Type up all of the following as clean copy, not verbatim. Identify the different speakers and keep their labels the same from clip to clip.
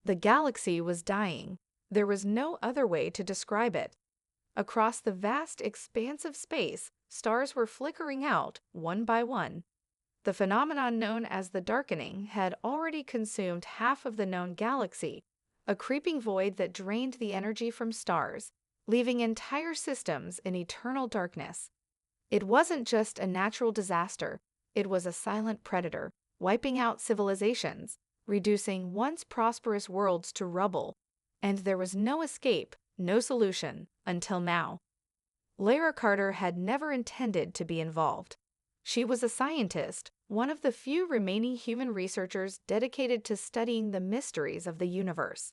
Speaker 1: The galaxy was dying. There was no other way to describe it. Across the vast expanse of space, stars were flickering out one by one. The phenomenon known as the darkening had already consumed half of the known galaxy, a creeping void that drained the energy from stars, leaving entire systems in eternal darkness. It wasn't just a natural disaster, it was a silent predator, wiping out civilizations, reducing once prosperous worlds to rubble, and there was no escape, no solution, until now. Lara Carter had never intended to be involved. She was a scientist, one of the few remaining human researchers dedicated to studying the mysteries of the universe.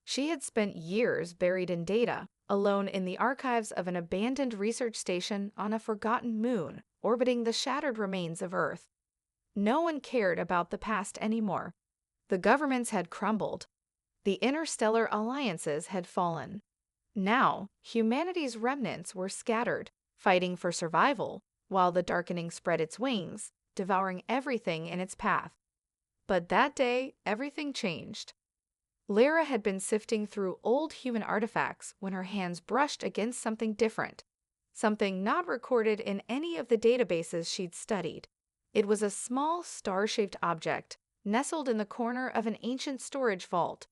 Speaker 1: She had spent years buried in data, alone in the archives of an abandoned research station on a forgotten moon, orbiting the shattered remains of Earth. No one cared about the past anymore. The governments had crumbled. The interstellar alliances had fallen. Now, humanity's remnants were scattered, fighting for survival, while the darkening spread its wings, devouring everything in its path. But that day, everything changed. Lara had been sifting through old human artifacts when her hands brushed against something different, something not recorded in any of the databases she'd studied. It was a small, star-shaped object, nestled in the corner of an ancient storage vault.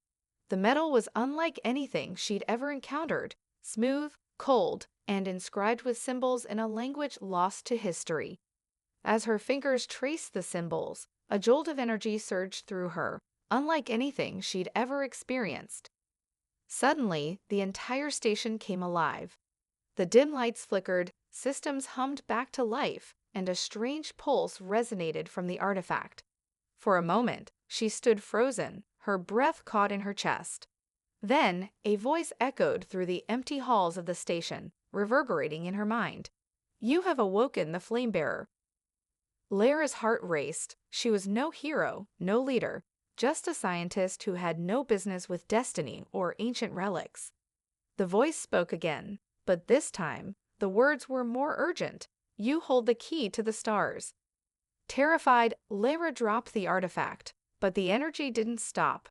Speaker 1: The metal was unlike anything she'd ever encountered, smooth, cold, and inscribed with symbols in a language lost to history. As her fingers traced the symbols, a jolt of energy surged through her, unlike anything she'd ever experienced. Suddenly, the entire station came alive. The dim lights flickered, systems hummed back to life, and a strange pulse resonated from the artifact. For a moment, she stood frozen, her breath caught in her chest. Then, a voice echoed through the empty halls of the station, reverberating in her mind. "You have awoken the Flamebearer." Lara's heart raced. She was no hero, no leader, just a scientist who had no business with destiny or ancient relics. The voice spoke again, but this time, the words were more urgent. "You hold the key to the stars." Terrified, Lara dropped the artifact, but the energy didn't stop.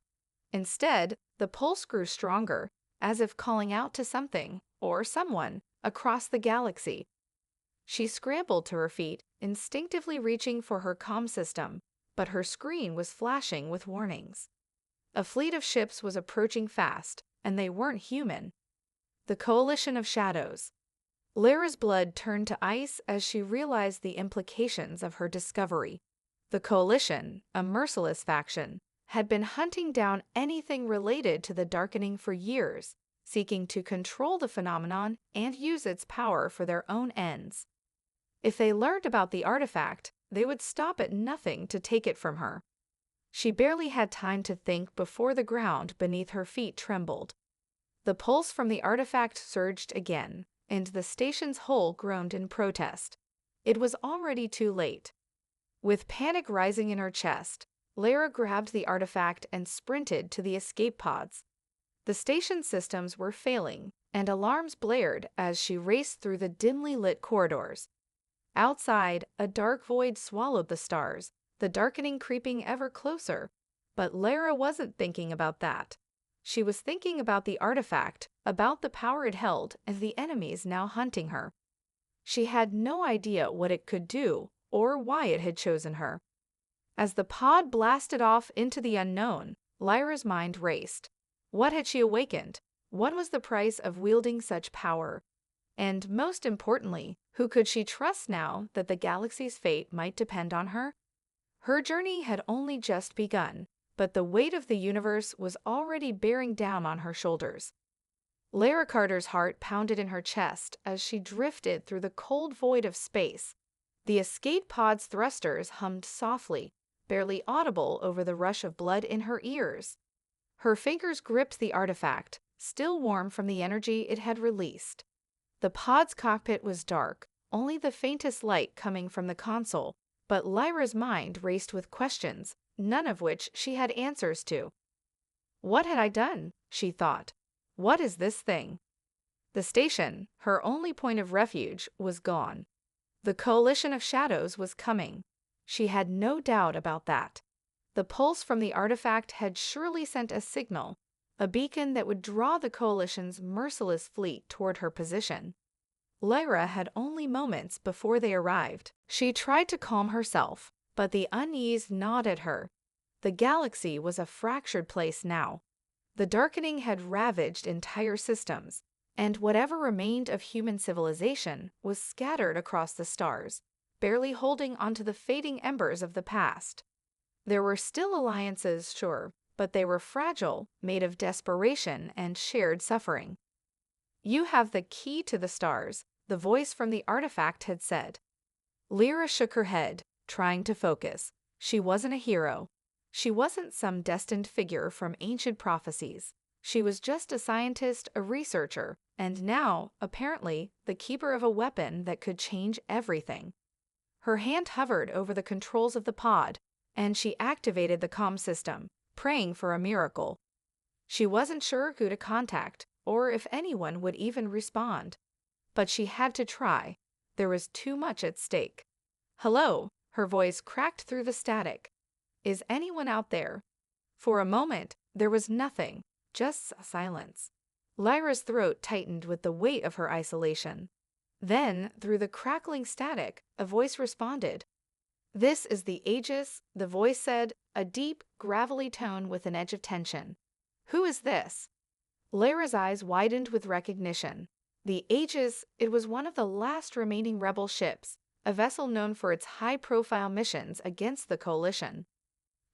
Speaker 1: Instead, the pulse grew stronger, as if calling out to something, or someone, across the galaxy. She scrambled to her feet, instinctively reaching for her comm system, but her screen was flashing with warnings. A fleet of ships was approaching fast, and they weren't human. The Coalition of Shadows. Lara's blood turned to ice as she realized the implications of her discovery. The Coalition, a merciless faction, had been hunting down anything related to the darkening for years, seeking to control the phenomenon and use its power for their own ends. If they learned about the artifact, they would stop at nothing to take it from her. She barely had time to think before the ground beneath her feet trembled. The pulse from the artifact surged again, and the station's hull groaned in protest. It was already too late. With panic rising in her chest, Lara grabbed the artifact and sprinted to the escape pods. The station systems were failing, and alarms blared as she raced through the dimly lit corridors. Outside, a dark void swallowed the stars, the darkening creeping ever closer. But Lara wasn't thinking about that. She was thinking about the artifact, about the power it held, and the enemies now hunting her. She had no idea what it could do, or why it had chosen her. As the pod blasted off into the unknown, Lyra's mind raced. What had she awakened? What was the price of wielding such power? And most importantly, who could she trust now that the galaxy's fate might depend on her? Her journey had only just begun, but the weight of the universe was already bearing down on her shoulders. Lara Carter's heart pounded in her chest as she drifted through the cold void of space. The escape pod's thrusters hummed softly, barely audible over the rush of blood in her ears. Her fingers gripped the artifact, still warm from the energy it had released. The pod's cockpit was dark, only the faintest light coming from the console, but Lyra's mind raced with questions, none of which she had answers to. What had I done? She thought. What is this thing? The station, her only point of refuge, was gone. The Coalition of Shadows was coming. She had no doubt about that. The pulse from the artifact had surely sent a signal, a beacon that would draw the Coalition's merciless fleet toward her position. Lyra had only moments before they arrived. She tried to calm herself, but the unease gnawed at her. The galaxy was a fractured place now. The darkening had ravaged entire systems, and whatever remained of human civilization was scattered across the stars, barely holding onto the fading embers of the past. There were still alliances, sure, but they were fragile, made of desperation and shared suffering. "You have the key to the stars," the voice from the artifact had said. Lyra shook her head, trying to focus. She wasn't a hero. She wasn't some destined figure from ancient prophecies. She was just a scientist, a researcher, and now, apparently, the keeper of a weapon that could change everything. Her hand hovered over the controls of the pod, and she activated the comm system, praying for a miracle. She wasn't sure who to contact, or if anyone would even respond. But she had to try. There was too much at stake. "Hello," her voice cracked through the static. "Is anyone out there?" For a moment, there was nothing, just silence. Lyra's throat tightened with the weight of her isolation. Then, through the crackling static, a voice responded. "This is the Aegis," the voice said, a deep, gravelly tone with an edge of tension. "Who is this?" Lyra's eyes widened with recognition. The Aegis, it was one of the last remaining rebel ships, a vessel known for its high-profile missions against the Coalition.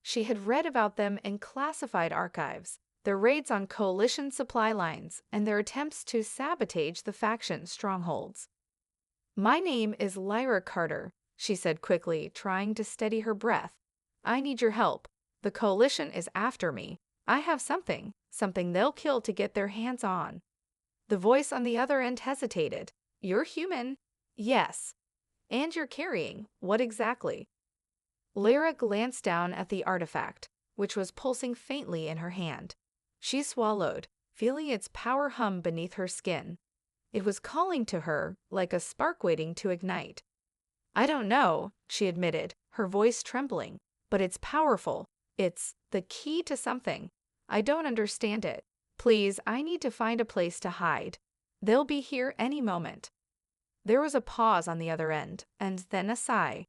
Speaker 1: She had read about them in classified archives, their raids on Coalition supply lines, and their attempts to sabotage the faction's strongholds. "My name is Lyra Carter," she said quickly, trying to steady her breath. "I need your help. The Coalition is after me. I have something they'll kill to get their hands on." The voice on the other end hesitated. "You're human." "Yes." "And you're carrying what exactly?" Lyra glanced down at the artifact, which was pulsing faintly in her hand. She swallowed, feeling its power hum beneath her skin. It was calling to her, like a spark waiting to ignite. "I don't know," she admitted, her voice trembling, "but it's powerful. It's the key to something. I don't understand it. Please, I need to find a place to hide. They'll be here any moment." There was a pause on the other end, and then a sigh.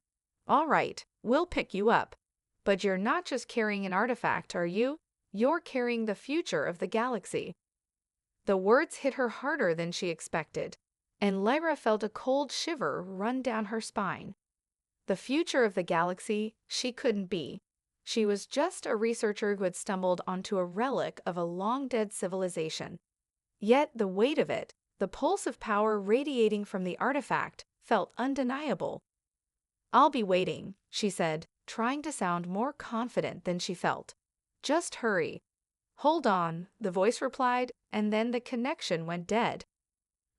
Speaker 1: "All right, we'll pick you up. But you're not just carrying an artifact, are you? You're carrying the future of the galaxy." The words hit her harder than she expected, and Lyra felt a cold shiver run down her spine. The future of the galaxy she couldn't be. She was just a researcher who had stumbled onto a relic of a long-dead civilization. Yet the weight of it, the pulse of power radiating from the artifact, felt undeniable. "I'll be waiting," she said, trying to sound more confident than she felt. "Just hurry." "Hold on," the voice replied, and then the connection went dead.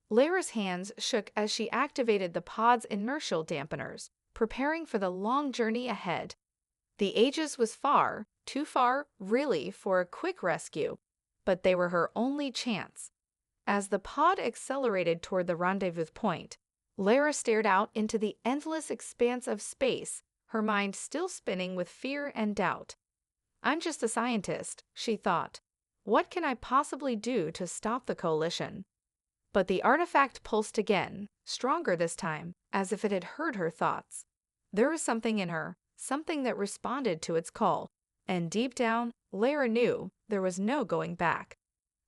Speaker 1: Lyra's hands shook as she activated the pod's inertial dampeners, preparing for the long journey ahead. The Aegis was far, too far, really, for a quick rescue, but they were her only chance. As the pod accelerated toward the rendezvous point, Lyra stared out into the endless expanse of space, her mind still spinning with fear and doubt. "I'm just a scientist," she thought. "What can I possibly do to stop the Coalition?" But the artifact pulsed again, stronger this time, as if it had heard her thoughts. There was something in her, something that responded to its call, and deep down, Lyra knew there was no going back.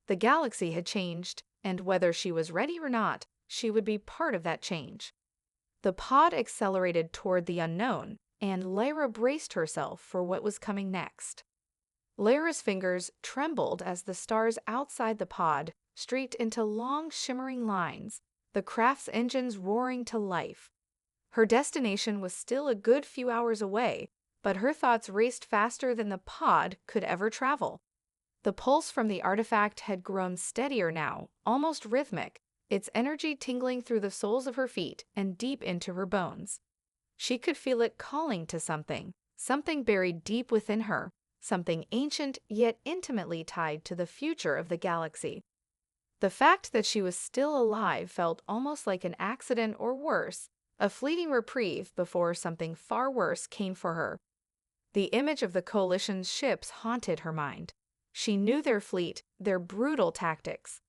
Speaker 1: The galaxy had changed, and whether she was ready or not, she would be part of that change. The pod accelerated toward the unknown, and Lyra braced herself for what was coming next. Lyra's fingers trembled as the stars outside the pod streaked into long, shimmering lines, the craft's engines roaring to life. Her destination was still a good few hours away, but her thoughts raced faster than the pod could ever travel. The pulse from the artifact had grown steadier now, almost rhythmic, its energy tingling through the soles of her feet and deep into her bones. She could feel it calling to something buried deep within her, something ancient yet intimately tied to the future of the galaxy. The fact that she was still alive felt almost like an accident or worse, a fleeting reprieve before something far worse came for her. The image of the Coalition's ships haunted her mind. She knew their fleet, their brutal tactics.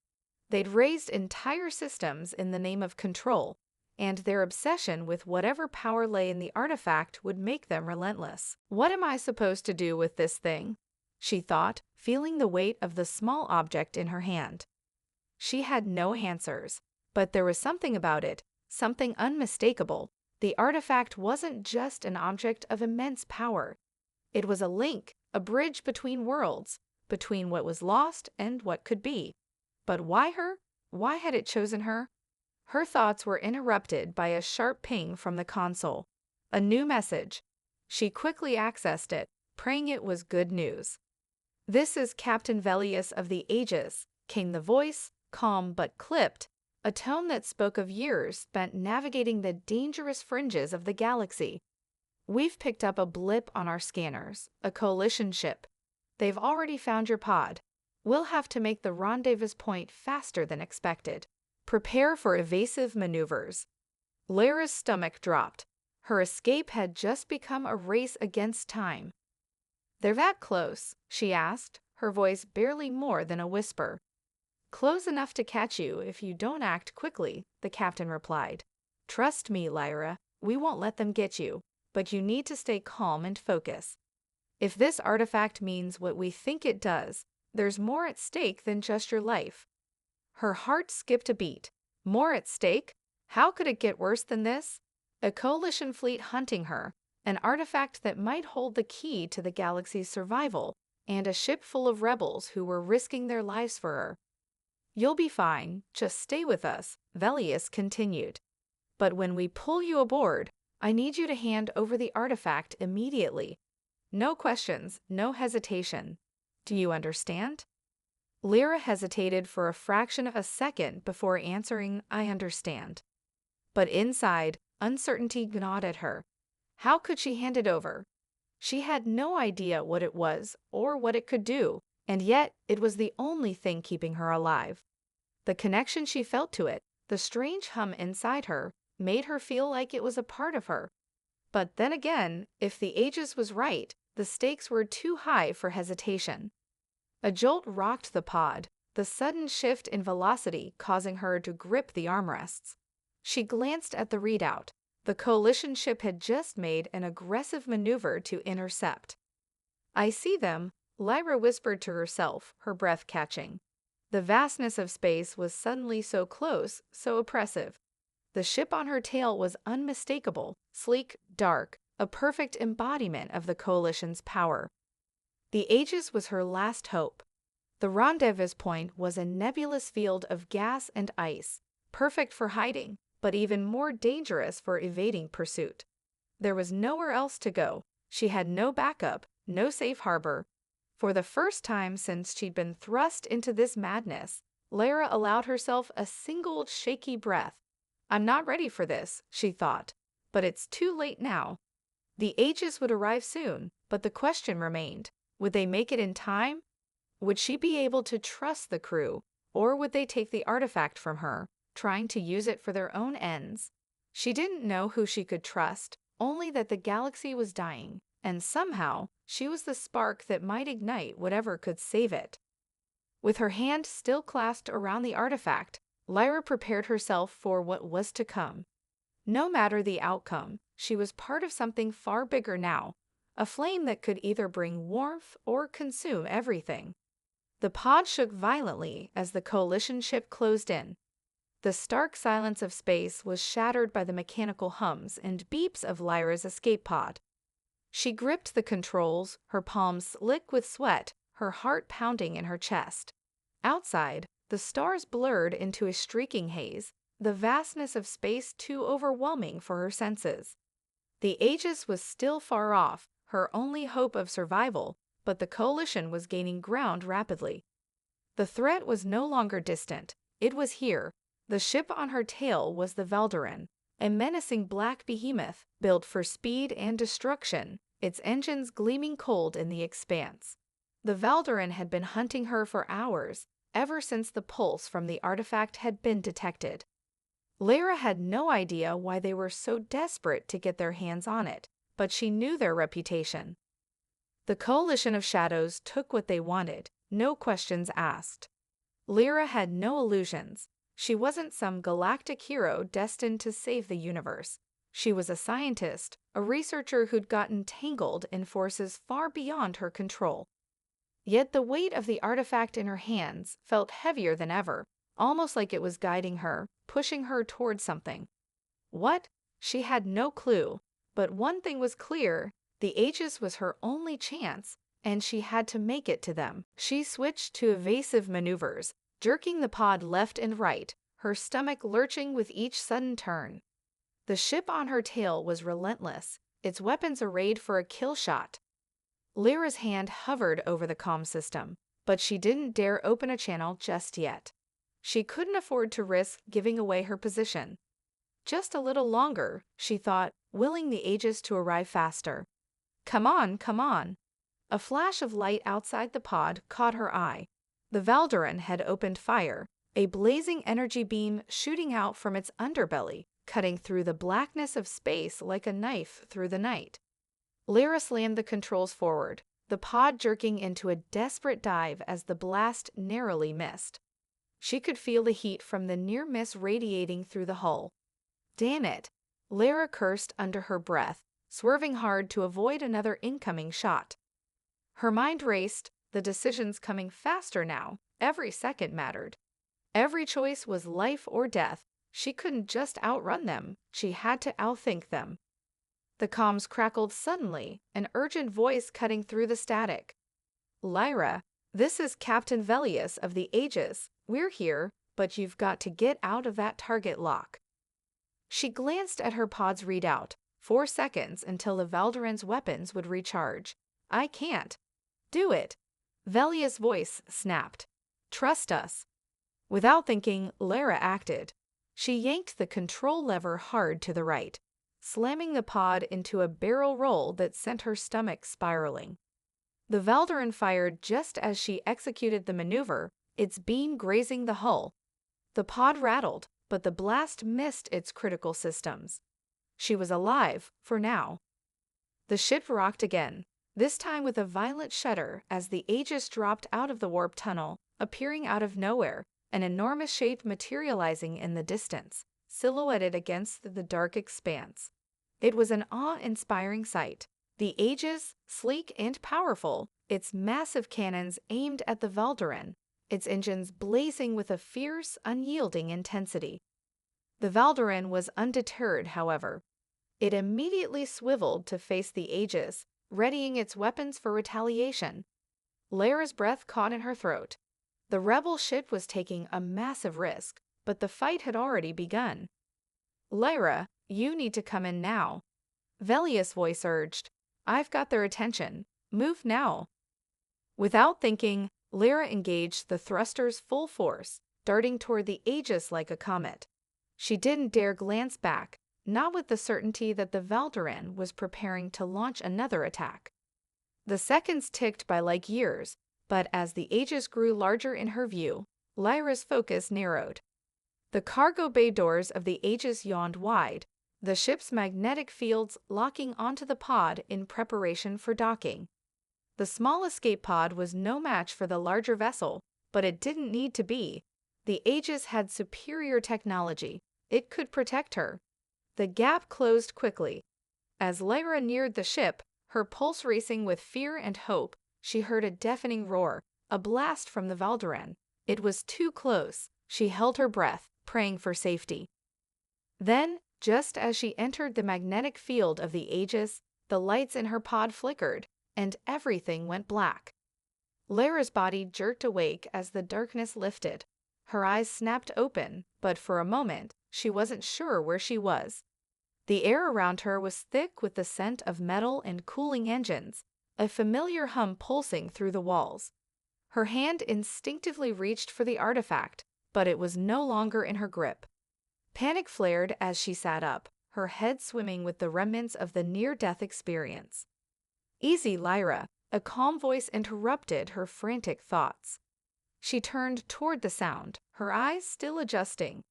Speaker 1: They'd raised entire systems in the name of control, and their obsession with whatever power lay in the artifact would make them relentless. What am I supposed to do with this thing? She thought, feeling the weight of the small object in her hand. She had no answers, but there was something about it, something unmistakable. The artifact wasn't just an object of immense power. It was a link, a bridge between worlds, between what was lost and what could be. But why her? Why had it chosen her? Her thoughts were interrupted by a sharp ping from the console. A new message. She quickly accessed it, praying it was good news. "This is Captain Velius of the Aegis," came the voice, calm but clipped, a tone that spoke of years spent navigating the dangerous fringes of the galaxy. "We've picked up a blip on our scanners, a Coalition ship. They've already found your pod. We'll have to make the rendezvous point faster than expected. Prepare for evasive maneuvers." Lyra's stomach dropped. Her escape had just become a race against time. "They're that close?" she asked, her voice barely more than a whisper. "Close enough to catch you if you don't act quickly," the captain replied. "Trust me, Lyra, we won't let them get you, but you need to stay calm and focus. If this artifact means what we think it does, there's more at stake than just your life." Her heart skipped a beat. More at stake? How could it get worse than this? A Coalition fleet hunting her, an artifact that might hold the key to the galaxy's survival, and a ship full of rebels who were risking their lives for her. "You'll be fine, just stay with us," Velius continued. "But when we pull you aboard, I need you to hand over the artifact immediately. No questions, no hesitation. Do you understand?" Lyra hesitated for a fraction of a second before answering, "I understand." But inside, uncertainty gnawed at her. How could she hand it over? She had no idea what it was or what it could do, and yet it was the only thing keeping her alive. The connection she felt to it, the strange hum inside her, made her feel like it was a part of her. But then again, if the Aegis was right, the stakes were too high for hesitation. A jolt rocked the pod, the sudden shift in velocity causing her to grip the armrests. She glanced at the readout. The Coalition ship had just made an aggressive maneuver to intercept. "I see them," Lyra whispered to herself, her breath catching. The vastness of space was suddenly so close, so oppressive. The ship on her tail was unmistakable, sleek, dark, a perfect embodiment of the Coalition's power. The Aegis was her last hope. The rendezvous point was a nebulous field of gas and ice, perfect for hiding, but even more dangerous for evading pursuit. There was nowhere else to go. She had no backup, no safe harbor. For the first time since she'd been thrust into this madness, Lyra allowed herself a single shaky breath. "I'm not ready for this," she thought, "but it's too late now." The Aegis would arrive soon, but the question remained. Would they make it in time? Would she be able to trust the crew, or would they take the artifact from her, trying to use it for their own ends? She didn't know who she could trust, only that the galaxy was dying, and somehow she was the spark that might ignite whatever could save it. With her hand still clasped around the artifact, Lyra prepared herself for what was to come. No matter the outcome, she was part of something far bigger now, a flame that could either bring warmth or consume everything. The pod shook violently as the Coalition ship closed in. The stark silence of space was shattered by the mechanical hums and beeps of Lyra's escape pod. She gripped the controls, her palms slick with sweat, her heart pounding in her chest. Outside, the stars blurred into a streaking haze, the vastness of space too overwhelming for her senses. The Aegis was still far off, her only hope of survival, but the Coalition was gaining ground rapidly. The threat was no longer distant. It was here. The ship on her tail was the Valderan, a menacing black behemoth built for speed and destruction, its engines gleaming cold in the expanse. The Valderan had been hunting her for hours, ever since the pulse from the artifact had been detected. Lyra had no idea why they were so desperate to get their hands on it, but she knew their reputation. The coalition of shadows took what they wanted, no questions asked. Lyra had no illusions. She wasn't some galactic hero destined to save the universe. She was a scientist, a researcher who'd gotten tangled in forces far beyond her control. Yet the weight of the artifact in her hands felt heavier than ever, almost like it was guiding her, pushing her toward something. What? She had no clue, but one thing was clear: the Aegis was her only chance, and she had to make it to them. She switched to evasive maneuvers, jerking the pod left and right, her stomach lurching with each sudden turn. The ship on her tail was relentless, its weapons arrayed for a kill shot. Lyra's hand hovered over the comm system, but she didn't dare open a channel just yet. She couldn't afford to risk giving away her position. Just a little longer, she thought, willing the Aegis to arrive faster. Come on, come on. A flash of light outside the pod caught her eye. The Valdaran had opened fire, a blazing energy beam shooting out from its underbelly, cutting through the blackness of space like a knife through the night. Lyra slammed the controls forward, the pod jerking into a desperate dive as the blast narrowly missed. She could feel the heat from the near miss radiating through the hull. Damn it! Lyra cursed under her breath, swerving hard to avoid another incoming shot. Her mind raced, the decisions coming faster now. Every second mattered. Every choice was life or death. She couldn't just outrun them, she had to outthink them. The comms crackled suddenly, an urgent voice cutting through the static. Lyra, this is Captain Velius of the Aegis. We're here, but you've got to get out of that target lock. She glanced at her pod's readout. 4 seconds until the Valdaran's weapons would recharge. I can't. Do it. Velius' voice snapped. Trust us. Without thinking, Lyra acted. She yanked the control lever hard to the right, slamming the pod into a barrel roll that sent her stomach spiraling. The Valdaran fired just as she executed the maneuver, its beam grazing the hull. The pod rattled, but the blast missed its critical systems. She was alive, for now. The ship rocked again, this time with a violent shudder as the Aegis dropped out of the warp tunnel, appearing out of nowhere, an enormous shape materializing in the distance, silhouetted against the dark expanse. It was an awe-inspiring sight. The Aegis, sleek and powerful, its massive cannons aimed at the Valdaran, its engines blazing with a fierce, unyielding intensity. The Valdaran was undeterred, however. It immediately swiveled to face the Aegis, readying its weapons for retaliation. Lyra's breath caught in her throat. The rebel ship was taking a massive risk, but the fight had already begun. Lyra, you need to come in now. Velius' voice urged. I've got their attention. Move now. Without thinking, Lyra engaged the thrusters full force, darting toward the Aegis like a comet. She didn't dare glance back, not with the certainty that the Valdaran was preparing to launch another attack. The seconds ticked by like years, but as the Aegis grew larger in her view, Lyra's focus narrowed. The cargo bay doors of the Aegis yawned wide, the ship's magnetic fields locking onto the pod in preparation for docking. The small escape pod was no match for the larger vessel, but it didn't need to be. The Aegis had superior technology. It could protect her. The gap closed quickly. As Lyra neared the ship, her pulse racing with fear and hope, she heard a deafening roar, a blast from the Valdaran. It was too close. She held her breath, praying for safety. Then, just as she entered the magnetic field of the Aegis, the lights in her pod flickered, and everything went black. Lyra's body jerked awake as the darkness lifted. Her eyes snapped open, but for a moment, she wasn't sure where she was. The air around her was thick with the scent of metal and cooling engines, a familiar hum pulsing through the walls. Her hand instinctively reached for the artifact, but it was no longer in her grip. Panic flared as she sat up, her head swimming with the remnants of the near-death experience. Easy, Lyra, a calm voice interrupted her frantic thoughts. She turned toward the sound, her eyes still adjusting.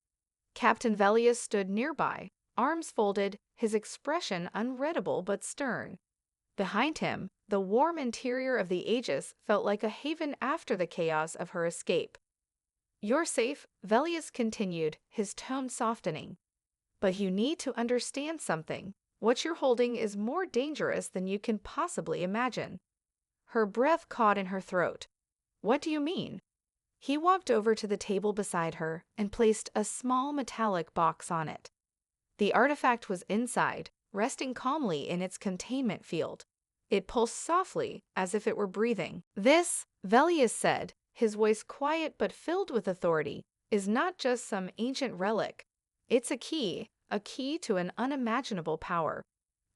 Speaker 1: Captain Velius stood nearby, arms folded, his expression unreadable but stern. Behind him, the warm interior of the Aegis felt like a haven after the chaos of her escape. "You're safe," Velius continued, his tone softening. "But you need to understand something. What you're holding is more dangerous than you can possibly imagine." Her breath caught in her throat. "What do you mean?" He walked over to the table beside her and placed a small metallic box on it. The artifact was inside, resting calmly in its containment field. It pulsed softly, as if it were breathing. "This," Velius said, his voice quiet but filled with authority, "is not just some ancient relic. It's a key to an unimaginable power.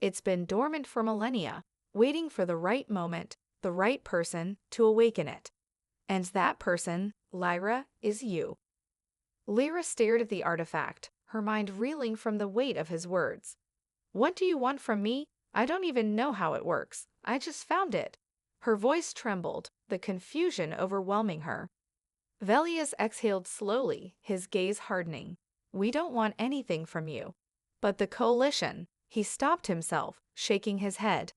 Speaker 1: It's been dormant for millennia, waiting for the right moment, the right person to awaken it. And that person, Lyra, is you." Lyra stared at the artifact, her mind reeling from the weight of his words. "What do you want from me? I don't even know how it works. I just found it." Her voice trembled, the confusion overwhelming her. Velius exhaled slowly, his gaze hardening. "We don't want anything from you." "But the Coalition," he stopped himself, shaking his head.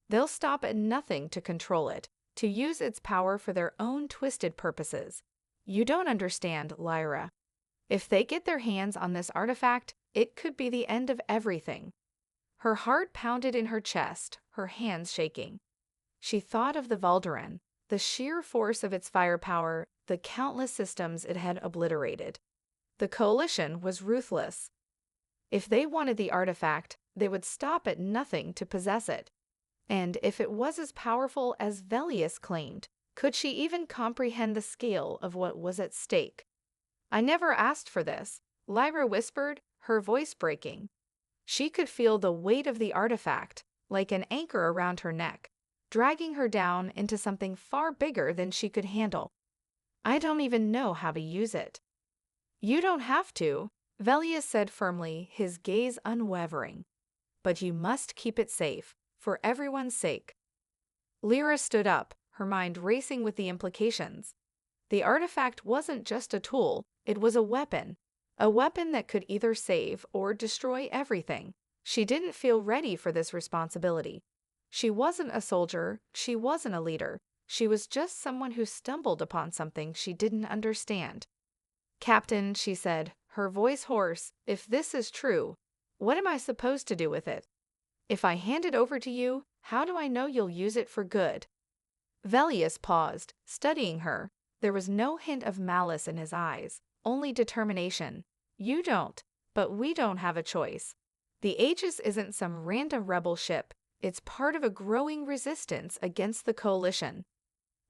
Speaker 1: "They'll stop at nothing to control it, to use its power for their own twisted purposes. You don't understand, Lyra. If they get their hands on this artifact, it could be the end of everything." Her heart pounded in her chest, her hands shaking. She thought of the Valderan, the sheer force of its firepower, the countless systems it had obliterated. The Coalition was ruthless. If they wanted the artifact, they would stop at nothing to possess it. And if it was as powerful as Velius claimed, could she even comprehend the scale of what was at stake? "I never asked for this," Lyra whispered, her voice breaking. She could feel the weight of the artifact, like an anchor around her neck, dragging her down into something far bigger than she could handle. "I don't even know how to use it." "You don't have to," Velius said firmly, his gaze unwavering. "But you must keep it safe, for everyone's sake." Lyra stood up, her mind racing with the implications. The artifact wasn't just a tool, it was a weapon that could either save or destroy everything. She didn't feel ready for this responsibility. She wasn't a soldier, she wasn't a leader, she was just someone who stumbled upon something she didn't understand. "Captain," she said, her voice hoarse, "if this is true, what am I supposed to do with it? If I hand it over to you, how do I know you'll use it for good?" Velius paused, studying her. There was no hint of malice in his eyes, only determination. "You don't, but we don't have a choice. The Aegis isn't some random rebel ship, it's part of a growing resistance against the Coalition.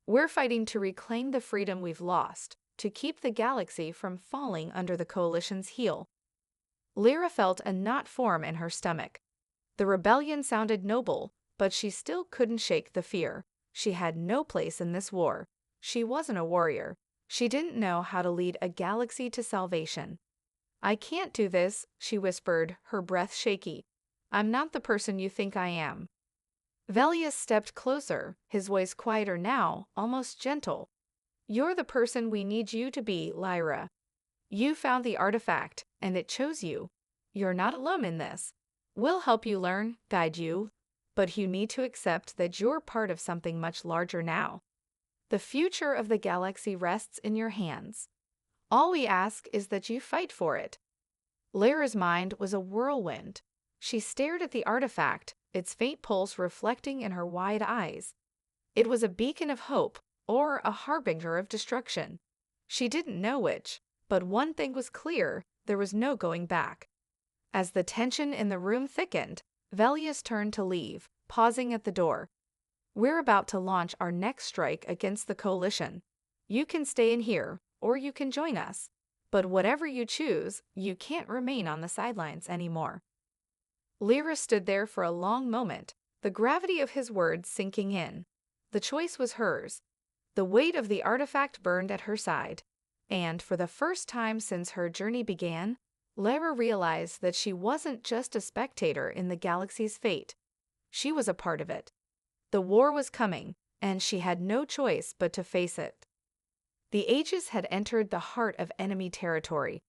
Speaker 1: We're fighting to reclaim the freedom we've lost, to keep the galaxy from falling under the Coalition's heel." Lyra felt a knot form in her stomach. The rebellion sounded noble, but she still couldn't shake the fear. She had no place in this war. She wasn't a warrior. She didn't know how to lead a galaxy to salvation. "I can't do this," she whispered, her breath shaky. "I'm not the person you think I am." Velius stepped closer, his voice quieter now, almost gentle. "You're the person we need you to be, Lyra. You found the artifact, and it chose you. You're not alone in this. We'll help you learn, guide you, but you need to accept that you're part of something much larger now. The future of the galaxy rests in your hands. All we ask is that you fight for it." Lyra's mind was a whirlwind. She stared at the artifact, its faint pulse reflecting in her wide eyes. It was a beacon of hope, or a harbinger of destruction. She didn't know which, but one thing was clear, there was no going back. As the tension in the room thickened, Velius turned to leave, pausing at the door. "We're about to launch our next strike against the Coalition. You can stay in here, or you can join us. But whatever you choose, you can't remain on the sidelines anymore." Lyra stood there for a long moment, the gravity of his words sinking in. The choice was hers. The weight of the artifact burned at her side. And for the first time since her journey began, Lyra realized that she wasn't just a spectator in the galaxy's fate. She was a part of it. The war was coming, and she had no choice but to face it. The Aegis had entered the heart of enemy territory.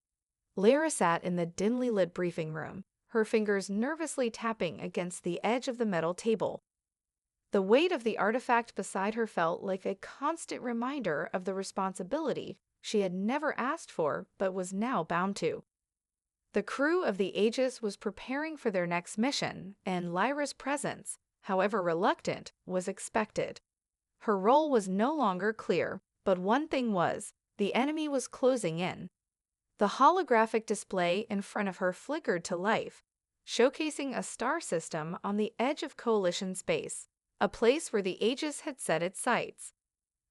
Speaker 1: Lyra sat in the dimly lit briefing room, her fingers nervously tapping against the edge of the metal table. The weight of the artifact beside her felt like a constant reminder of the responsibility she had never asked for but was now bound to. The crew of the Aegis was preparing for their next mission, and Lyra's presence, however reluctant, was expected. Her role was no longer clear, but one thing was, the enemy was closing in. The holographic display in front of her flickered to life, showcasing a star system on the edge of Coalition space, a place where the Aegis had set its sights.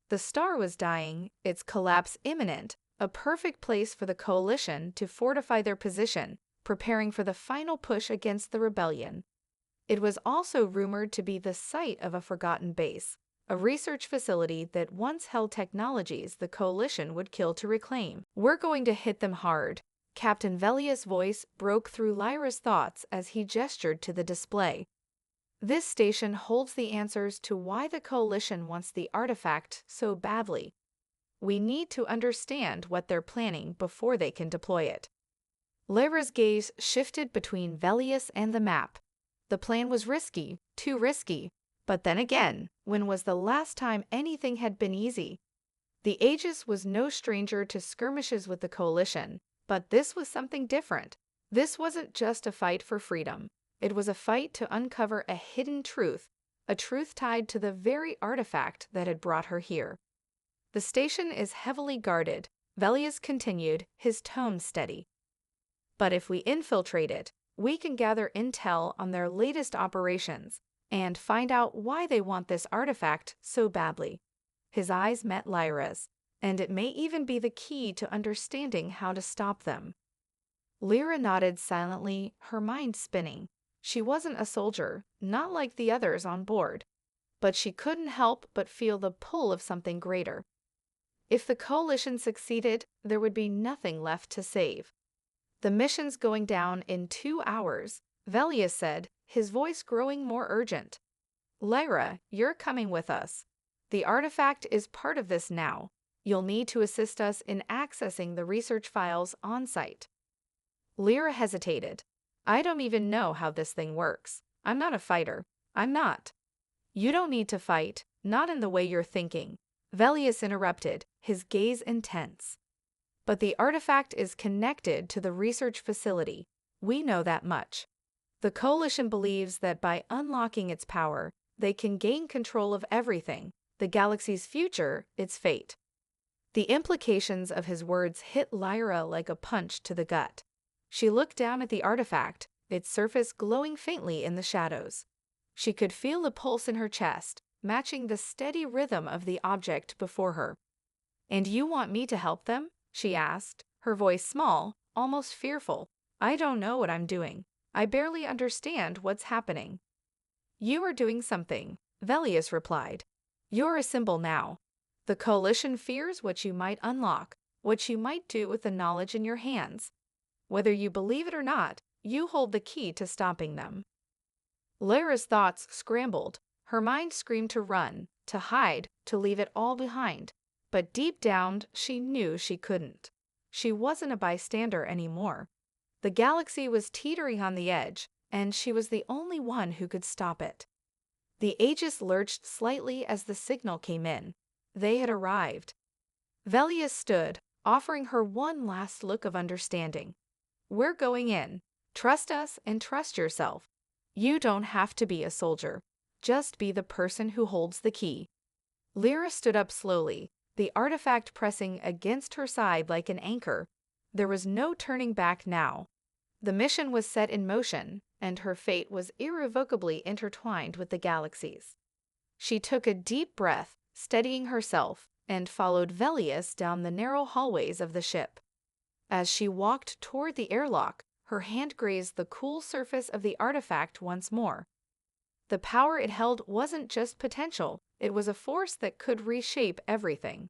Speaker 1: The star was dying, its collapse imminent, a perfect place for the Coalition to fortify their position, preparing for the final push against the rebellion. It was also rumored to be the site of a forgotten base, a research facility that once held technologies the Coalition would kill to reclaim. "We're going to hit them hard." Captain Velia's voice broke through Lyra's thoughts as he gestured to the display. "This station holds the answers to why the Coalition wants the artifact so badly. We need to understand what they're planning before they can deploy it." Lyra's gaze shifted between Velius and the map. The plan was risky, too risky. But then again, when was the last time anything had been easy? The Aegis was no stranger to skirmishes with the Coalition, but this was something different. This wasn't just a fight for freedom. It was a fight to uncover a hidden truth, a truth tied to the very artifact that had brought her here. "The station is heavily guarded," Velius continued, his tone steady. "But if we infiltrate it, we can gather intel on their latest operations and find out why they want this artifact so badly." His eyes met Lyra's, "and it may even be the key to understanding how to stop them." Lyra nodded silently, her mind spinning. She wasn't a soldier, not like the others on board, but she couldn't help but feel the pull of something greater. If the Coalition succeeded, there would be nothing left to save. "The mission's going down in 2 hours," Velius said, his voice growing more urgent. "Lyra, you're coming with us. The artifact is part of this now. You'll need to assist us in accessing the research files on site." Lyra hesitated. "I don't even know how this thing works. I'm not a fighter. I'm not." "You don't need to fight, not in the way you're thinking," Velius interrupted, his gaze intense. "But the artifact is connected to the research facility. We know that much. The Coalition believes that by unlocking its power, they can gain control of everything, the galaxy's future, its fate." The implications of his words hit Lyra like a punch to the gut. She looked down at the artifact, its surface glowing faintly in the shadows. She could feel the pulse in her chest, matching the steady rhythm of the object before her. "And you want me to help them?" she asked, her voice small, almost fearful. "I don't know what I'm doing. I barely understand what's happening." "You are doing something," Velius replied. "You're a symbol now. The Coalition fears what you might unlock, what you might do with the knowledge in your hands. Whether you believe it or not, you hold the key to stopping them." Lyra's thoughts scrambled. Her mind screamed to run, to hide, to leave it all behind. But deep down, she knew she couldn't. She wasn't a bystander anymore. The galaxy was teetering on the edge, and she was the only one who could stop it. The Aegis lurched slightly as the signal came in. They had arrived. Velius stood, offering her one last look of understanding. "We're going in. Trust us and trust yourself. You don't have to be a soldier. Just be the person who holds the key." Lyra stood up slowly, the artifact pressing against her side like an anchor. There was no turning back now. The mission was set in motion, and her fate was irrevocably intertwined with the galaxy's. She took a deep breath, steadying herself, and followed Velius down the narrow hallways of the ship. As she walked toward the airlock, her hand grazed the cool surface of the artifact once more. The power it held wasn't just potential, it was a force that could reshape everything.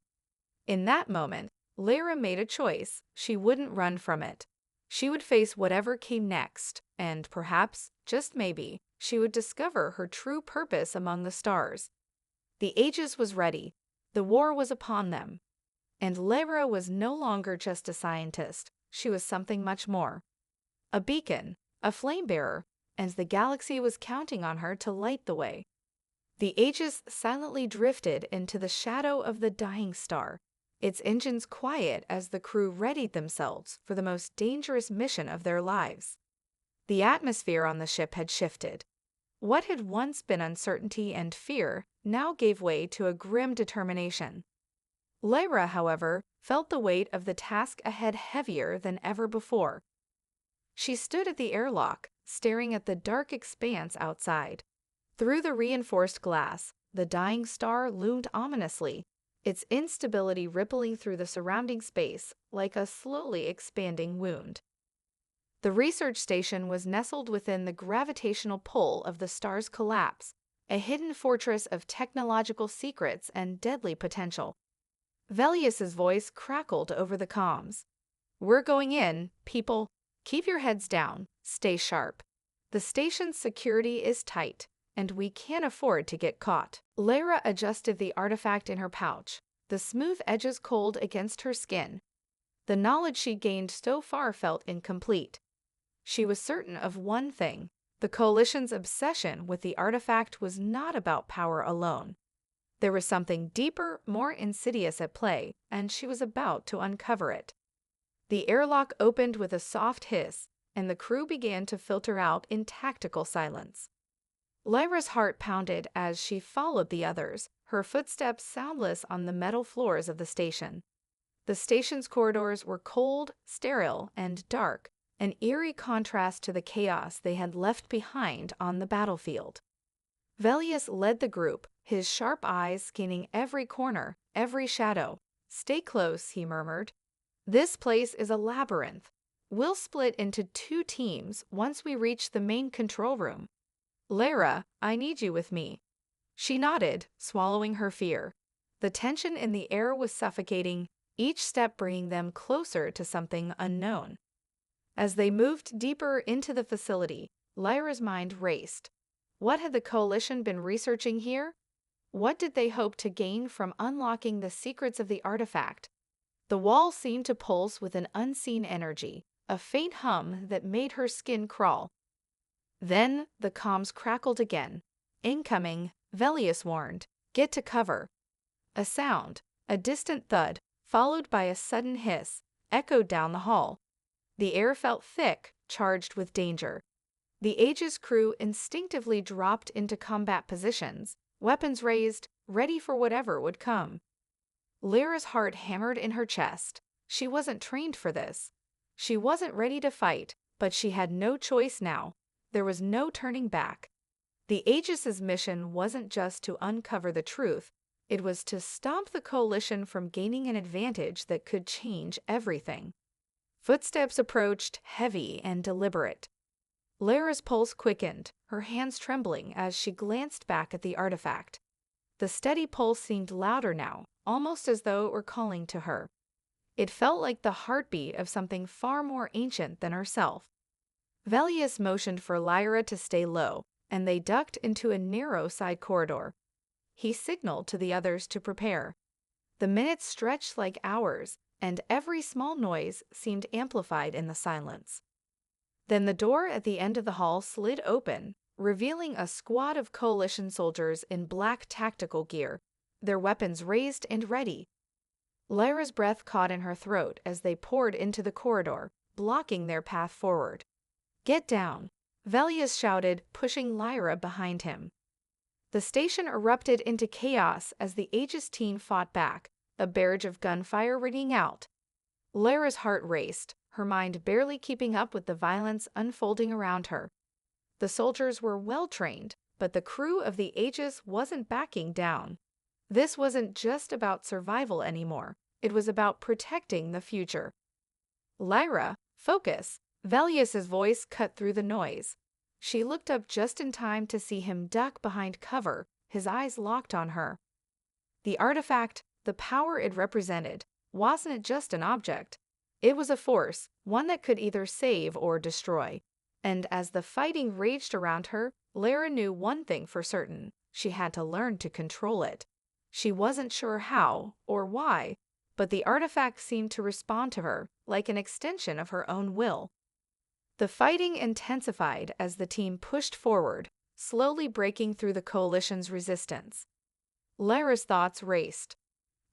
Speaker 1: In that moment, Lyra made a choice. She wouldn't run from it. She would face whatever came next, and perhaps, just maybe, she would discover her true purpose among the stars. The Aegis was ready. The war was upon them. And Lyra was no longer just a scientist. She was something much more. A beacon, a flamebearer, and the galaxy was counting on her to light the way. The Aegis silently drifted into the shadow of the dying star, its engines quiet as the crew readied themselves for the most dangerous mission of their lives. The atmosphere on the ship had shifted. What had once been uncertainty and fear now gave way to a grim determination. Lyra, however, felt the weight of the task ahead heavier than ever before. She stood at the airlock, staring at the dark expanse outside. Through the reinforced glass, the dying star loomed ominously, its instability rippling through the surrounding space like a slowly expanding wound. The research station was nestled within the gravitational pull of the star's collapse, a hidden fortress of technological secrets and deadly potential. Velius's voice crackled over the comms. "We're going in, people. Keep your heads down. Stay sharp. The station's security is tight, and we can't afford to get caught." Lyra adjusted the artifact in her pouch, the smooth edges cold against her skin. The knowledge she'd gained so far felt incomplete. She was certain of one thing: the Coalition's obsession with the artifact was not about power alone. There was something deeper, more insidious at play, and she was about to uncover it. The airlock opened with a soft hiss, and the crew began to filter out in tactical silence. Lyra's heart pounded as she followed the others, her footsteps soundless on the metal floors of the station. The station's corridors were cold, sterile, and dark, an eerie contrast to the chaos they had left behind on the battlefield. Velius led the group, his sharp eyes scanning every corner, every shadow. "Stay close," he murmured. "This place is a labyrinth. We'll split into 2 teams once we reach the main control room. Lyra, I need you with me." She nodded, swallowing her fear. The tension in the air was suffocating, each step bringing them closer to something unknown. As they moved deeper into the facility, Lyra's mind raced. What had the Coalition been researching here? What did they hope to gain from unlocking the secrets of the artifact? The wall seemed to pulse with an unseen energy, a faint hum that made her skin crawl. Then the comms crackled again. "Incoming," Velius warned. "Get to cover." A sound, a distant thud, followed by a sudden hiss, echoed down the hall. The air felt thick, charged with danger. The Aegis crew instinctively dropped into combat positions, weapons raised, ready for whatever would come. Lyra's heart hammered in her chest. She wasn't trained for this. She wasn't ready to fight, but she had no choice now. There was no turning back. The Aegis's mission wasn't just to uncover the truth, it was to stop the Coalition from gaining an advantage that could change everything. Footsteps approached, heavy and deliberate. Lyra's pulse quickened, her hands trembling as she glanced back at the artifact. The steady pulse seemed louder now, almost as though it were calling to her. It felt like the heartbeat of something far more ancient than herself. Velius motioned for Lyra to stay low, and they ducked into a narrow side corridor. He signaled to the others to prepare. The minutes stretched like hours, and every small noise seemed amplified in the silence. Then the door at the end of the hall slid open, revealing a squad of Coalition soldiers in black tactical gear, their weapons raised and ready. Lyra's breath caught in her throat as they poured into the corridor, blocking their path forward. "Get down," Velius shouted, pushing Lyra behind him. The station erupted into chaos as the Aegis team fought back, a barrage of gunfire ringing out. Lyra's heart raced, her mind barely keeping up with the violence unfolding around her. The soldiers were well trained, but the crew of the Aegis wasn't backing down. This wasn't just about survival anymore, it was about protecting the future. "Lyra, focus!" Velius's voice cut through the noise. She looked up just in time to see him duck behind cover, his eyes locked on her. The artifact, the power it represented, wasn't just an object. It was a force, one that could either save or destroy. And as the fighting raged around her, Lyra knew one thing for certain: she had to learn to control it. She wasn't sure how or why, but the artifact seemed to respond to her like an extension of her own will. The fighting intensified as the team pushed forward, slowly breaking through the Coalition's resistance. Lyra's thoughts raced.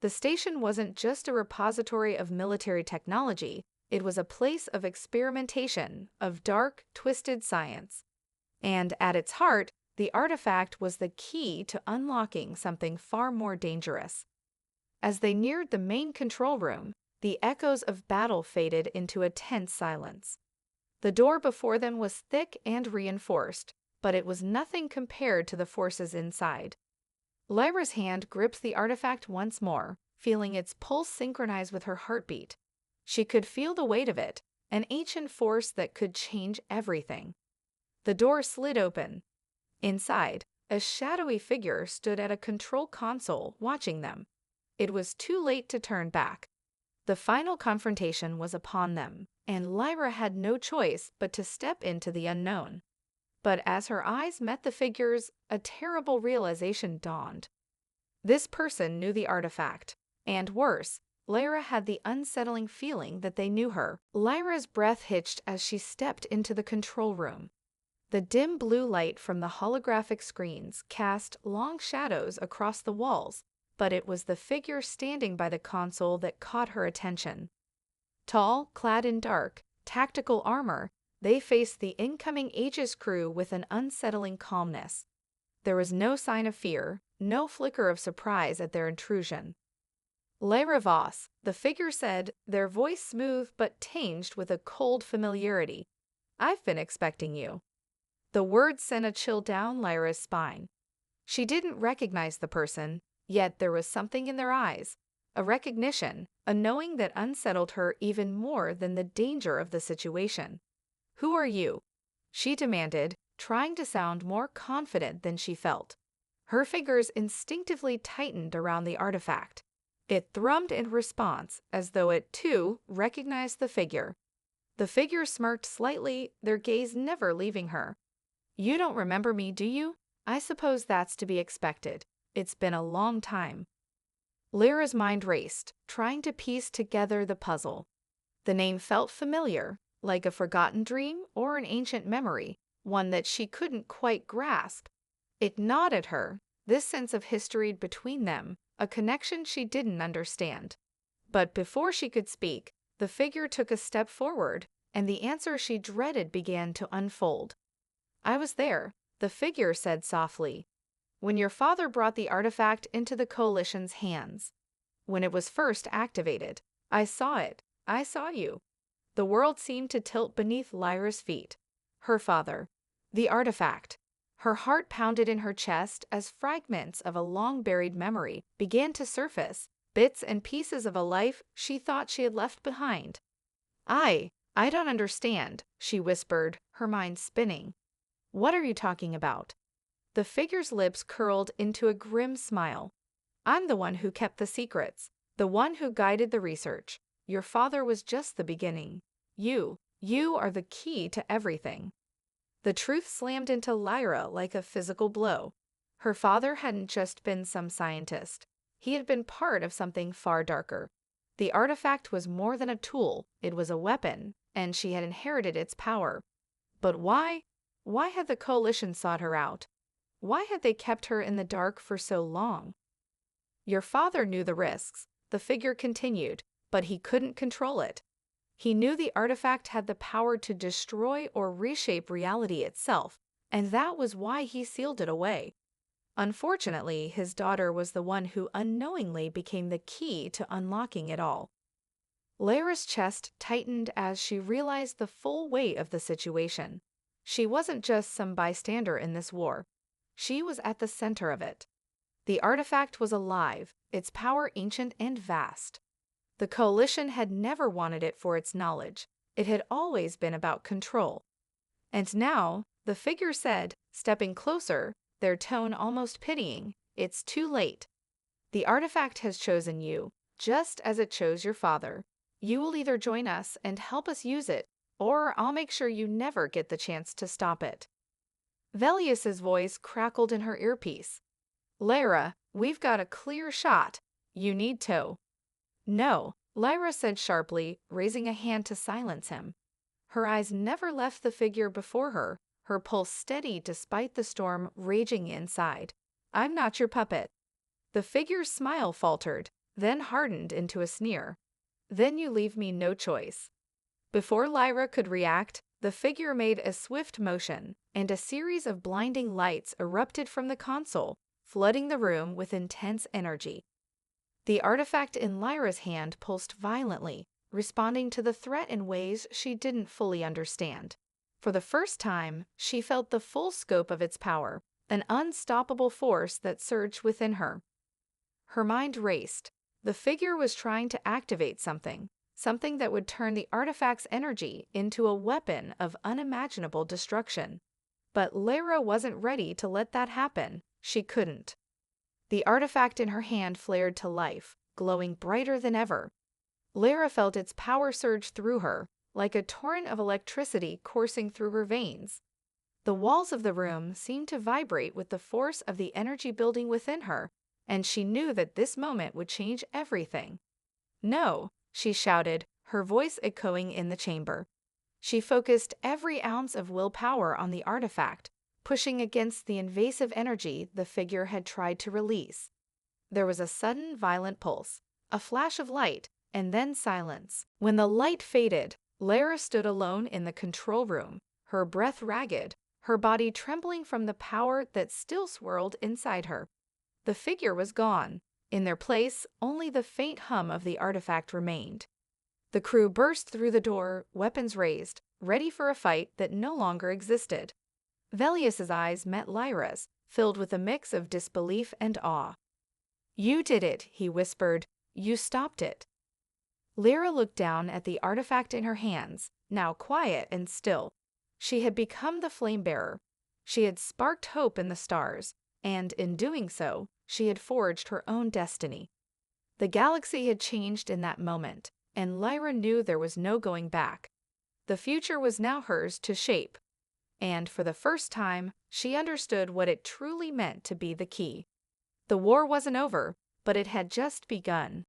Speaker 1: The station wasn't just a repository of military technology, it was a place of experimentation, of dark, twisted science. And at its heart, the artifact was the key to unlocking something far more dangerous. As they neared the main control room, the echoes of battle faded into a tense silence. The door before them was thick and reinforced, but it was nothing compared to the forces inside. Lyra's hand gripped the artifact once more, feeling its pulse synchronize with her heartbeat. She could feel the weight of it, an ancient force that could change everything. The door slid open. Inside, a shadowy figure stood at a control console, watching them. It was too late to turn back. The final confrontation was upon them, and Lyra had no choice but to step into the unknown. But as her eyes met the figures, a terrible realization dawned. This person knew the artifact, and worse, Lyra had the unsettling feeling that they knew her. Lyra's breath hitched as she stepped into the control room. The dim blue light from the holographic screens cast long shadows across the walls, but it was the figure standing by the console that caught her attention. Tall, clad in dark, tactical armor, they faced the incoming Aegis crew with an unsettling calmness. There was no sign of fear, no flicker of surprise at their intrusion. Lyra Voss, the figure said, their voice smooth but tinged with a cold familiarity. "I've been expecting you." The words sent a chill down Lyra's spine. She didn't recognize the person, yet there was something in their eyes, a recognition, a knowing that unsettled her even more than the danger of the situation. "Who are you?" she demanded, trying to sound more confident than she felt. Her fingers instinctively tightened around the artifact. It thrummed in response, as though it, too, recognized the figure. The figure smirked slightly, their gaze never leaving her. "You don't remember me, do you? I suppose that's to be expected. It's been a long time." Lyra's mind raced, trying to piece together the puzzle. The name felt familiar, like a forgotten dream or an ancient memory, one that she couldn't quite grasp. It gnawed at her, this sense of history between them, a connection she didn't understand. But before she could speak, the figure took a step forward, and the answer she dreaded began to unfold. "I was there," the figure said softly, "when your father brought the artifact into the Coalition's hands. When it was first activated, I saw it. I saw you." The world seemed to tilt beneath Lyra's feet. Her father. The artifact. Her heart pounded in her chest as fragments of a long-buried memory began to surface, bits and pieces of a life she thought she had left behind. I don't understand," she whispered, her mind spinning. "What are you talking about?" The figure's lips curled into a grim smile. "I'm the one who kept the secrets, the one who guided the research. Your father was just the beginning. You are the key to everything." The truth slammed into Lyra like a physical blow. Her father hadn't just been some scientist. He had been part of something far darker. The artifact was more than a tool, it was a weapon, and she had inherited its power. But why? Why had the Coalition sought her out? Why had they kept her in the dark for so long? "Your father knew the risks," the figure continued, "but he couldn't control it. He knew the artifact had the power to destroy or reshape reality itself, and that was why he sealed it away. Unfortunately, his daughter was the one who unknowingly became the key to unlocking it all." Lyra's chest tightened as she realized the full weight of the situation. She wasn't just some bystander in this war. She was at the center of it. The artifact was alive, its power ancient and vast. The Coalition had never wanted it for its knowledge. It had always been about control. And now, the figure said, stepping closer, their tone almost pitying, "It's too late. The artifact has chosen you, just as it chose your father. You will either join us and help us use it, or I'll make sure you never get the chance to stop it." Velius's voice crackled in her earpiece. "Lyra, we've got a clear shot. You need to." "No," Lyra said sharply, raising a hand to silence him. Her eyes never left the figure before her, her pulse steady despite the storm raging inside. "I'm not your puppet." The figure's smile faltered, then hardened into a sneer. "Then you leave me no choice." Before Lyra could react, the figure made a swift motion, and a series of blinding lights erupted from the console, flooding the room with intense energy. The artifact in Lyra's hand pulsed violently, responding to the threat in ways she didn't fully understand. For the first time, she felt the full scope of its power, an unstoppable force that surged within her. Her mind raced. The figure was trying to activate something that would turn the artifact's energy into a weapon of unimaginable destruction. But Lyra wasn't ready to let that happen. She couldn't. The artifact in her hand flared to life, glowing brighter than ever. Lyra felt its power surge through her, like a torrent of electricity coursing through her veins. The walls of the room seemed to vibrate with the force of the energy building within her, and she knew that this moment would change everything. "No," she shouted, her voice echoing in the chamber. She focused every ounce of willpower on the artifact, pushing against the invasive energy the figure had tried to release. There was a sudden violent pulse, a flash of light, and then silence. When the light faded, Lyra stood alone in the control room, her breath ragged, her body trembling from the power that still swirled inside her. The figure was gone. In their place, only the faint hum of the artifact remained. The crew burst through the door, weapons raised, ready for a fight that no longer existed. Velius's eyes met Lyra's, filled with a mix of disbelief and awe. "You did it," he whispered. "You stopped it." Lyra looked down at the artifact in her hands, now quiet and still. She had become the Flamebearer. She had sparked hope in the stars, and in doing so, she had forged her own destiny. The galaxy had changed in that moment, and Lyra knew there was no going back. The future was now hers to shape, and for the first time, she understood what it truly meant to be the key. The war wasn't over, but it had just begun.